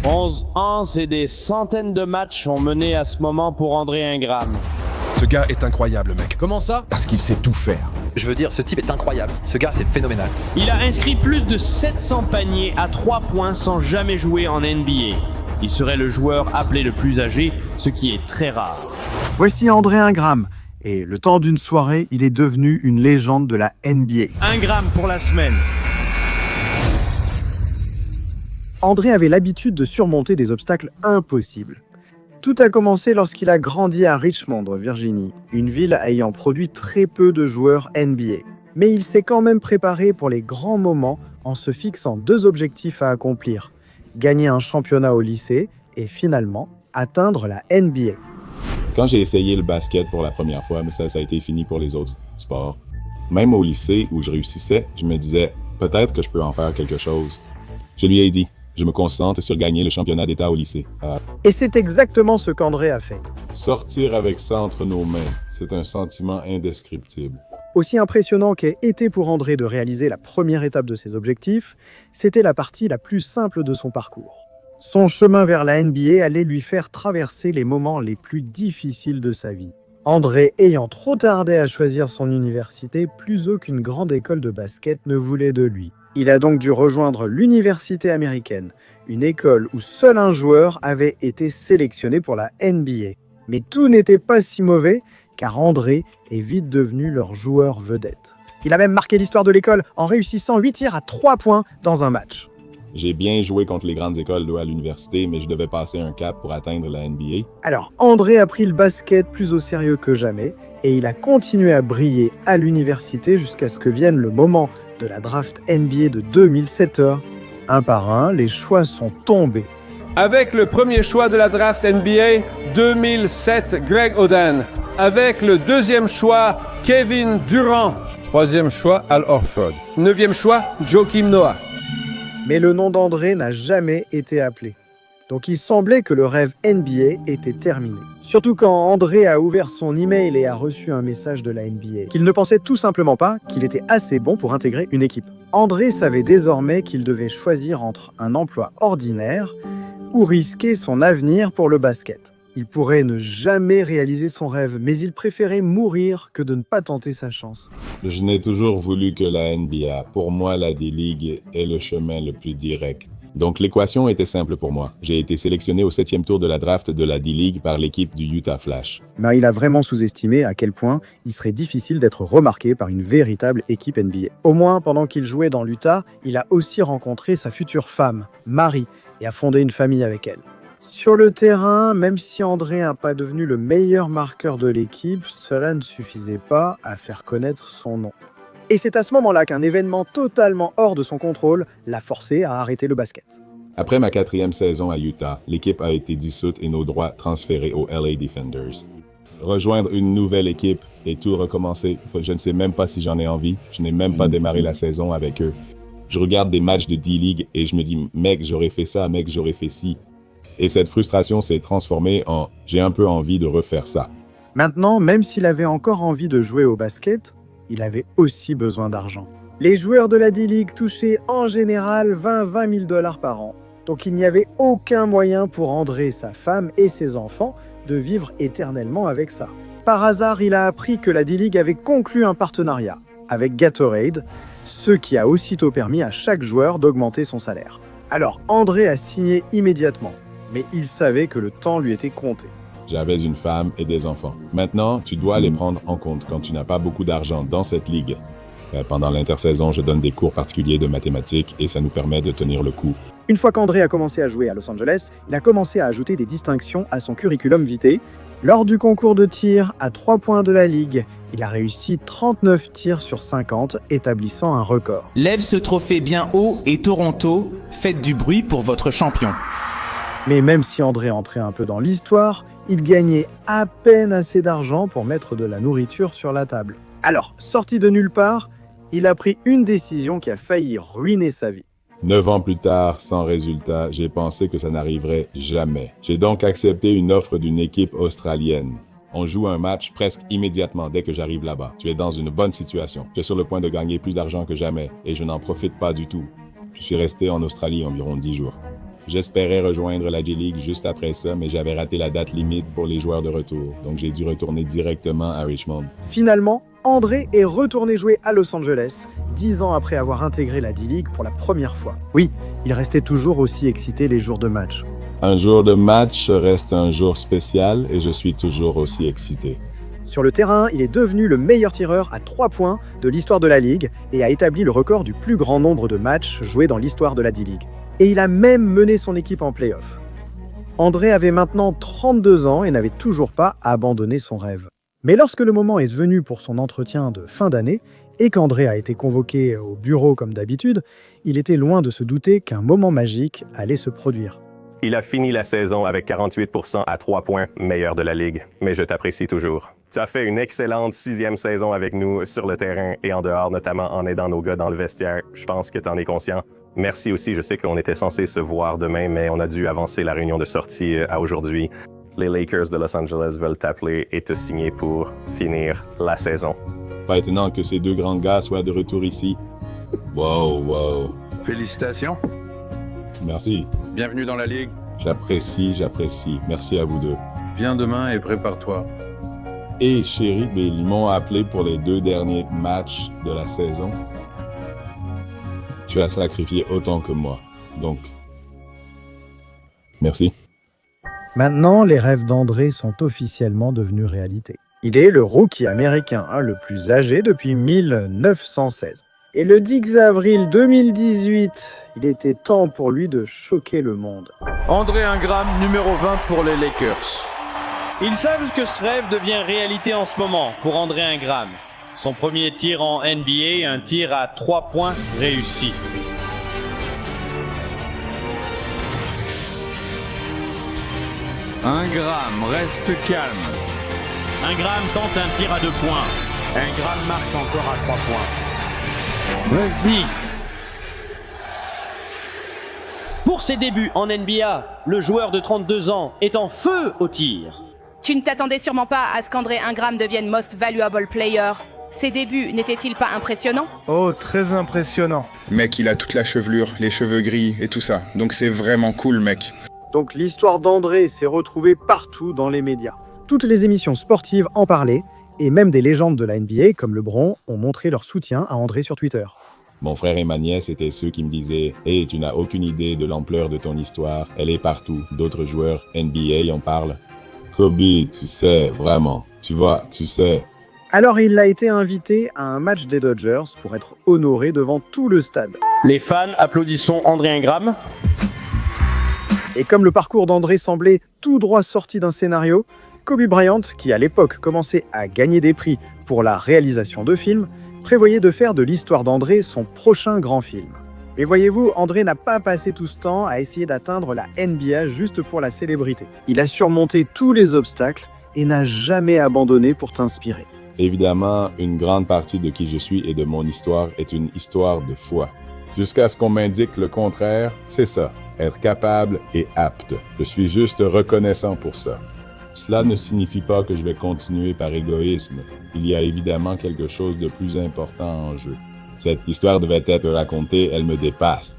11 ans et des centaines de matchs ont mené à ce moment pour André Ingram. Ce gars est incroyable, mec. Comment ça? Parce qu'il sait tout faire. Je veux dire, ce type est incroyable. Ce gars, c'est phénoménal. Il a inscrit plus de 700 paniers à 3 points sans jamais jouer en NBA. Il serait le joueur appelé le plus âgé, ce qui est très rare. Voici André Ingram. Et le temps d'une soirée, il est devenu une légende de la NBA. Ingram pour la semaine. André avait l'habitude de surmonter des obstacles impossibles. Tout a commencé lorsqu'il a grandi à Richmond, Virginie, une ville ayant produit très peu de joueurs NBA. Mais il s'est quand même préparé pour les grands moments en se fixant 2 objectifs à accomplir. Gagner un championnat au lycée et finalement atteindre la NBA. Quand j'ai essayé le basket pour la première fois, mais ça a été fini pour les autres sports. Même au lycée où je réussissais, je me disais peut-être que je peux en faire quelque chose. Je lui ai dit, je me concentre sur gagner le championnat d'État au lycée. Et c'est exactement ce qu'André a fait. Sortir avec ça entre nos mains, c'est un sentiment indescriptible. Aussi impressionnant qu'ait été pour André de réaliser la première étape de ses objectifs, c'était la partie la plus simple de son parcours. Son chemin vers la NBA allait lui faire traverser les moments les plus difficiles de sa vie. André ayant trop tardé à choisir son université, plus aucune grande école de basket ne voulait de lui. Il a donc dû rejoindre l'université américaine, une école où seul un joueur avait été sélectionné pour la NBA. Mais tout n'était pas si mauvais, car André est vite devenu leur joueur vedette. Il a même marqué l'histoire de l'école en réussissant 8 tirs à 3 points dans un match. J'ai bien joué contre les grandes écoles à l'université, mais je devais passer un cap pour atteindre la NBA. Alors André a pris le basket plus au sérieux que jamais, et il a continué à briller à l'université jusqu'à ce que vienne le moment de la draft NBA de 2007. Un par un, les choix sont tombés. Avec le premier choix de la draft NBA 2007, Greg Oden. Avec le deuxième choix, Kevin Durant. Troisième choix, Al Horford. 9e choix, Joakim Noah. Mais le nom d'André n'a jamais été appelé. Donc il semblait que le rêve NBA était terminé. Surtout quand André a ouvert son email et a reçu un message de la NBA, qu'il ne pensait tout simplement pas qu'il était assez bon pour intégrer une équipe. André savait désormais qu'il devait choisir entre un emploi ordinaire ou risquer son avenir pour le basket. Il pourrait ne jamais réaliser son rêve, mais il préférait mourir que de ne pas tenter sa chance. Je n'ai toujours voulu que la NBA. Pour moi, la D-League est le chemin le plus direct. Donc l'équation était simple pour moi. J'ai été sélectionné au 7e tour de la draft de la D-League par l'équipe du Utah Flash. Mais il a vraiment sous-estimé à quel point il serait difficile d'être remarqué par une véritable équipe NBA. Au moins, pendant qu'il jouait dans l'Utah, il a aussi rencontré sa future femme, Marie, et a fondé une famille avec elle. Sur le terrain, même si André n'est pas devenu le meilleur marqueur de l'équipe, cela ne suffisait pas à faire connaître son nom. Et c'est à ce moment-là qu'un événement totalement hors de son contrôle l'a forcé à arrêter le basket. Après ma 4e saison à Utah, l'équipe a été dissoute et nos droits transférés aux LA Defenders. Rejoindre une nouvelle équipe et tout recommencer, je ne sais même pas si j'en ai envie, je n'ai même pas démarré la saison avec eux. Je regarde des matchs de D-League et je me dis « mec, j'aurais fait ça, mec, j'aurais fait ci ». Et cette frustration s'est transformée en « j'ai un peu envie de refaire ça ». Maintenant, même s'il avait encore envie de jouer au basket, il avait aussi besoin d'argent. Les joueurs de la D-League touchaient en général 20 000 $ par an. Donc il n'y avait aucun moyen pour André, sa femme et ses enfants de vivre éternellement avec ça. Par hasard, il a appris que la D-League avait conclu un partenariat avec Gatorade, ce qui a aussitôt permis à chaque joueur d'augmenter son salaire. Alors André a signé immédiatement, mais il savait que le temps lui était compté. J'avais une femme et des enfants. Maintenant, tu dois les prendre en compte quand tu n'as pas beaucoup d'argent dans cette ligue. Pendant l'intersaison, je donne des cours particuliers de mathématiques et ça nous permet de tenir le coup. Une fois qu'André a commencé à jouer à Los Angeles, il a commencé à ajouter des distinctions à son curriculum vitae. Lors du concours de tir à 3 points de la Ligue, il a réussi 39 tirs sur 50, établissant un record. Lève ce trophée bien haut et Toronto, faites du bruit pour votre champion. Mais même si André entrait un peu dans l'histoire, il gagnait à peine assez d'argent pour mettre de la nourriture sur la table. Alors, sorti de nulle part, il a pris une décision qui a failli ruiner sa vie. 9 ans plus tard, sans résultat, j'ai pensé que ça n'arriverait jamais. J'ai donc accepté une offre d'une équipe australienne. On joue un match presque immédiatement dès que j'arrive là-bas. Tu es dans une bonne situation. Tu es sur le point de gagner plus d'argent que jamais et je n'en profite pas du tout. Je suis resté en Australie environ 10 jours. J'espérais rejoindre la G-League juste après ça, mais j'avais raté la date limite pour les joueurs de retour, donc j'ai dû retourner directement à Richmond. Finalement, André est retourné jouer à Los Angeles, 10 ans après avoir intégré la D-League pour la première fois. Oui, il restait toujours aussi excité les jours de match. Un jour de match reste un jour spécial et je suis toujours aussi excité. Sur le terrain, il est devenu le meilleur tireur à 3 points de l'histoire de la Ligue et a établi le record du plus grand nombre de matchs joués dans l'histoire de la D-League. Et il a même mené son équipe en play-off. André avait maintenant 32 ans et n'avait toujours pas abandonné son rêve. Mais lorsque le moment est venu pour son entretien de fin d'année et qu'André a été convoqué au bureau comme d'habitude, il était loin de se douter qu'un moment magique allait se produire. Il a fini la saison avec 48% à 3 points, meilleur de la Ligue. Mais je t'apprécie toujours. Tu as fait une excellente 6e saison avec nous sur le terrain et en dehors, notamment en aidant nos gars dans le vestiaire. Je pense que tu en es conscient. Merci aussi, je sais qu'on était censé se voir demain, mais on a dû avancer la réunion de sortie à aujourd'hui. Les Lakers de Los Angeles veulent t'appeler et te signer pour finir la saison. Pas étonnant que ces deux grands gars soient de retour ici. Wow. Félicitations. Merci. Bienvenue dans la Ligue. J'apprécie. Merci à vous deux. Viens demain et prépare-toi. Et chérie, mais ils m'ont appelé pour les 2 derniers matchs de la saison. Tu as sacrifié autant que moi. Donc, merci. Maintenant, les rêves d'André sont officiellement devenus réalité. Il est le rookie américain le plus âgé depuis 1916. Et le 10 avril 2018, il était temps pour lui de choquer le monde. André Ingram, numéro 20 pour les Lakers. Ils savent que ce rêve devient réalité en ce moment pour André Ingram. Son premier tir en NBA, un tir à 3 points réussi. Ingram reste calme. Ingram tente un tir à 2 points. Ingram marque encore à 3 points. Vas-y. Pour ses débuts en NBA, le joueur de 32 ans est en feu au tir. Tu ne t'attendais sûrement pas à ce qu'André Ingram devienne Most Valuable Player. Ses débuts n'étaient-ils pas impressionnants? Oh, très impressionnant. Mec, il a toute la chevelure, les cheveux gris et tout ça. Donc c'est vraiment cool, mec. Donc l'histoire d'André s'est retrouvée partout dans les médias. Toutes les émissions sportives en parlaient, et même des légendes de la NBA, comme LeBron, ont montré leur soutien à André sur Twitter. Mon frère et ma nièce étaient ceux qui me disaient « Hey, tu n'as aucune idée de l'ampleur de ton histoire, elle est partout, d'autres joueurs NBA en parlent. » Kobe, tu sais, vraiment, tu vois, tu sais. Alors il a été invité à un match des Dodgers pour être honoré devant tout le stade. Les fans applaudissons André Ingram. Et comme le parcours d'André semblait tout droit sorti d'un scénario, Kobe Bryant, qui à l'époque commençait à gagner des prix pour la réalisation de films, prévoyait de faire de l'histoire d'André son prochain grand film. Mais voyez-vous, André n'a pas passé tout ce temps à essayer d'atteindre la NBA juste pour la célébrité. Il a surmonté tous les obstacles et n'a jamais abandonné pour t'inspirer. Évidemment, une grande partie de qui je suis et de mon histoire est une histoire de foi. Jusqu'à ce qu'on m'indique le contraire, c'est ça, être capable et apte. Je suis juste reconnaissant pour ça. Cela ne signifie pas que je vais continuer par égoïsme. Il y a évidemment quelque chose de plus important en jeu. Cette histoire devait être racontée, elle me dépasse.